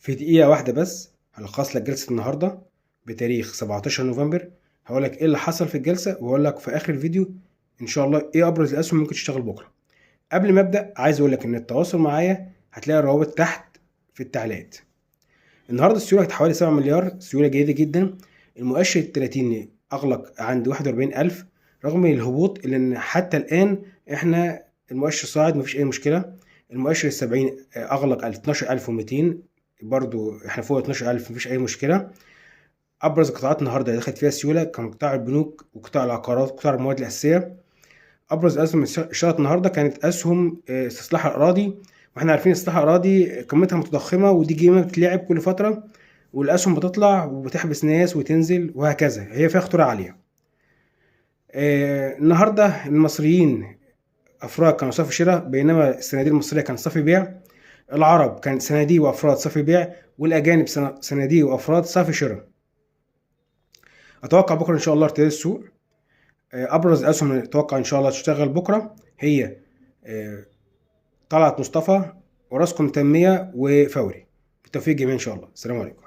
في دقيقة واحدة بس هلخص لك جلسة النهاردة بتاريخ 17 نوفمبر. هقول لك ايه اللي حصل في الجلسة، وهقول لك في اخر الفيديو ان شاء الله ايه ابرز الاسهم ممكن تشتغل بكرة. قبل ما ابدا عايز اقول لك ان التواصل معايا هتلاقي الروابط تحت في التعليقات. النهارده السيوله كانت حوالي 7 مليار، سيوله جيدة جدا. المؤشر التلاتيني اغلق عند 41,000 رغم الهبوط، لان حتى الان احنا المؤشر صاعد مفيش اي مشكلة. المؤشر السبعين اغلق 12,200، برضو احنا فوق 12,000 مفيش اي مشكله. ابرز القطاعات النهارده اللي دخلت فيها السيوله كان قطاع البنوك وقطاع العقارات وقطاع المواد الاساسيه. ابرز اسهم اشتغلت النهارده كانت اسهم استصلاح الاراضي، واحنا عارفين استصلاح الاراضي قيمتها متضخمه، ودي جيمه بتتلعب كل فتره، والاسهم بتطلع وبتحبس ناس وتنزل وهكذا، هي فيها خطوره عاليه. النهارده المصريين افراد كانوا صافي شراء، بينما الصناديق المصريه كانت صافي بيع. العرب كانت صناديق وافراد صافي بيع، والاجانب صناديق وافراد صافي شراء. اتوقع بكره ان شاء الله ارتداد السوق. ابرز اسهم اللي اتوقع ان شاء الله تشتغل بكره هي طلعت مصطفى وراسكم تنميه وفوري. بالتوفيق جميعا ان شاء الله. السلام عليكم.